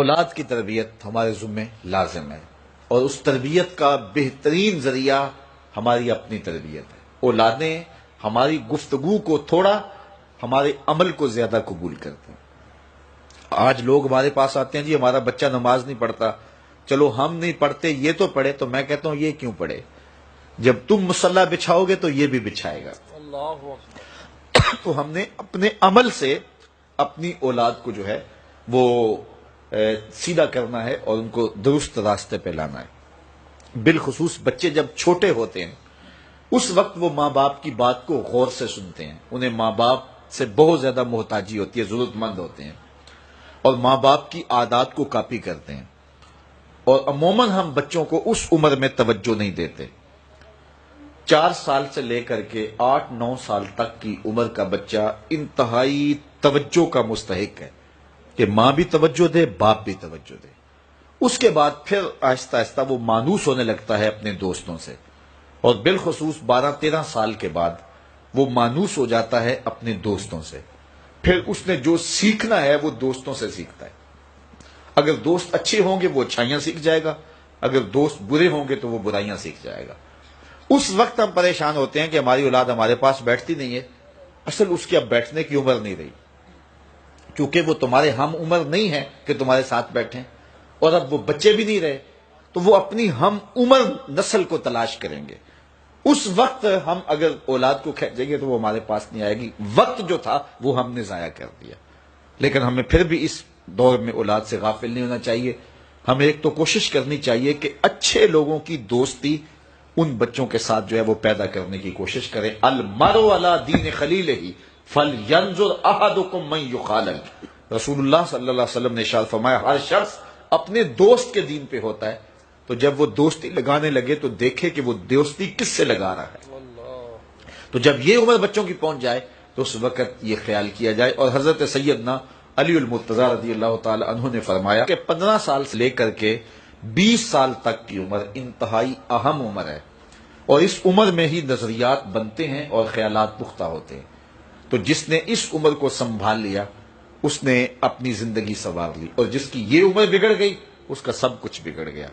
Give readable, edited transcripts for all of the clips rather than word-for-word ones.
اولاد کی تربیت ہمارے ذمے لازم ہے، اور اس تربیت کا بہترین ذریعہ ہماری اپنی تربیت ہے۔ اولادیں ہماری گفتگو کو تھوڑا، ہمارے عمل کو زیادہ قبول کرتے ہیں۔ آج لوگ ہمارے پاس آتے ہیں، جی ہمارا بچہ نماز نہیں پڑھتا، چلو ہم نہیں پڑھتے یہ تو پڑھے، تو میں کہتا ہوں یہ کیوں پڑھے؟ جب تم مصلی بچھاؤ گے تو یہ بھی بچھائے گا۔ تو ہم نے اپنے عمل سے اپنی اولاد کو جو ہے وہ سیدھا کرنا ہے اور ان کو درست راستے پہ لانا ہے۔ بالخصوص بچے جب چھوٹے ہوتے ہیں اس وقت وہ ماں باپ کی بات کو غور سے سنتے ہیں، انہیں ماں باپ سے بہت زیادہ محتاجی ہوتی ہے، ضرورت مند ہوتے ہیں، اور ماں باپ کی عادات کو کاپی کرتے ہیں، اور عموماً ہم بچوں کو اس عمر میں توجہ نہیں دیتے۔ 4 سال سے لے کر کے 8-9 سال تک کی عمر کا بچہ انتہائی توجہ کا مستحق ہے کہ ماں بھی توجہ دے، باپ بھی توجہ دے۔ اس کے بعد پھر آہستہ آہستہ وہ مانوس ہونے لگتا ہے اپنے دوستوں سے، اور بالخصوص 12-13 سال کے بعد وہ مانوس ہو جاتا ہے اپنے دوستوں سے۔ پھر اس نے جو سیکھنا ہے وہ دوستوں سے سیکھتا ہے۔ اگر دوست اچھے ہوں گے وہ اچھائیاں سیکھ جائے گا، اگر دوست برے ہوں گے تو وہ برائیاں سیکھ جائے گا۔ اس وقت ہم پریشان ہوتے ہیں کہ ہماری اولاد ہمارے پاس بیٹھتی نہیں ہے۔ اصل اس کی اب بیٹھنے کی عمر نہیں رہی، کیونکہ وہ تمہارے ہم عمر نہیں ہے کہ تمہارے ساتھ بیٹھیں، اور اب وہ بچے بھی نہیں رہے، تو وہ اپنی ہم عمر نسل کو تلاش کریں گے۔ اس وقت ہم اگر اولاد کو کھینچیں گے تو وہ ہمارے پاس نہیں آئے گی۔ وقت جو تھا وہ ہم نے ضائع کر دیا۔ لیکن ہمیں پھر بھی اس دور میں اولاد سے غافل نہیں ہونا چاہیے۔ ہمیں ایک تو کوشش کرنی چاہیے کہ اچھے لوگوں کی دوستی ان بچوں کے ساتھ جو ہے وہ پیدا کرنے کی کوشش کریں۔ المرء علی دین خلیلہ فلینظر احدکم من یخالل، رسول اللہ صلی اللہ علیہ وسلم نے ارشاد فرمایا ہر شخص اپنے دوست کے دین پہ ہوتا ہے، تو جب وہ دوستی لگانے لگے تو دیکھے کہ وہ دوستی کس سے لگا رہا ہے۔ تو جب یہ عمر بچوں کی پہنچ جائے تو اس وقت یہ خیال کیا جائے۔ اور حضرت سیدنا علی المرتضیٰ رضی اللہ تعالی عنہ نے فرمایا کہ 15 سال سے لے کر کے 20 سال تک کی عمر انتہائی اہم عمر ہے، اور اس عمر میں ہی نظریات بنتے ہیں اور خیالات پختہ ہوتے ہیں۔ تو جس نے اس عمر کو سنبھال لیا اس نے اپنی زندگی سنوار لی، اور جس کی یہ عمر بگڑ گئی اس کا سب کچھ بگڑ گیا۔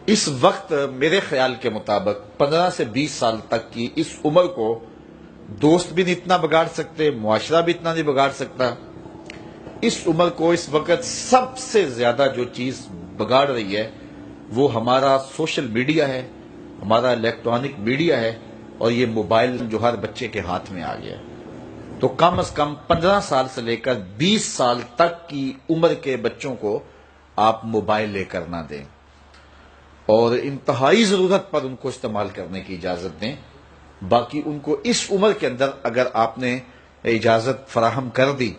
اس وقت میرے خیال کے مطابق 15 سے 20 سال تک کی اس عمر کو دوست بھی نہیں اتنا بگاڑ سکتے، معاشرہ بھی اتنا نہیں بگاڑ سکتا۔ اس عمر کو اس وقت سب سے زیادہ جو چیز بگاڑ رہی ہے وہ ہمارا سوشل میڈیا ہے، ہمارا الیکٹرانک میڈیا ہے، اور یہ موبائل جو ہر بچے کے ہاتھ میں آ گیا ہے۔ تو کم از کم 15 سال سے لے کر 20 سال تک کی عمر کے بچوں کو آپ موبائل لے کر نہ دیں، اور انتہائی ضرورت پر ان کو استعمال کرنے کی اجازت دیں۔ باقی ان کو اس عمر کے اندر اگر آپ نے اجازت فراہم کر دی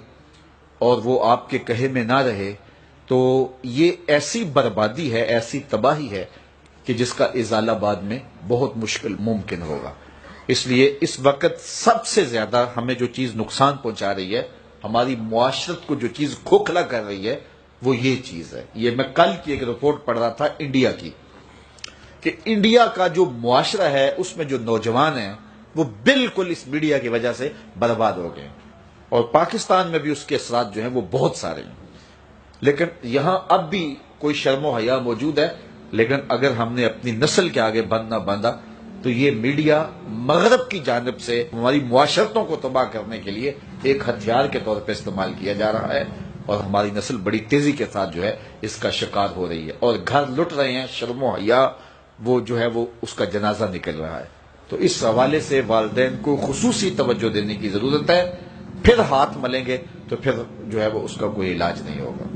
اور وہ آپ کے کہے میں نہ رہے تو یہ ایسی بربادی ہے، ایسی تباہی ہے کہ جس کا ازالہ بعد میں بہت مشکل ممکن ہوگا۔ اس لیے اس وقت سب سے زیادہ ہمیں جو چیز نقصان پہنچا رہی ہے، ہماری معاشرت کو جو چیز کھوکھلا کر رہی ہے وہ یہ چیز ہے۔ یہ میں کل کی ایک رپورٹ پڑھ رہا تھا انڈیا کی، کہ انڈیا کا جو معاشرہ ہے اس میں جو نوجوان ہیں وہ بالکل اس میڈیا کی وجہ سے برباد ہو گئے، اور پاکستان میں بھی اس کے اثرات جو ہیں وہ بہت سارے ہیں۔ لیکن یہاں اب بھی کوئی شرم و حیا موجود ہے، لیکن اگر ہم نے اپنی نسل کے آگے بند نہ باندھا تو یہ میڈیا مغرب کی جانب سے ہماری معاشرتوں کو تباہ کرنے کے لیے ایک ہتھیار کے طور پہ استعمال کیا جا رہا ہے، اور ہماری نسل بڑی تیزی کے ساتھ جو ہے اس کا شکار ہو رہی ہے، اور گھر لٹ رہے ہیں، شرم و حیا وہ جو ہے وہ اس کا جنازہ نکل رہا ہے۔ تو اس حوالے سے والدین کو خصوصی توجہ دینے کی ضرورت ہے۔ پھر ہاتھ ملیں گے تو پھر جو ہے وہ اس کا کوئی علاج نہیں ہوگا۔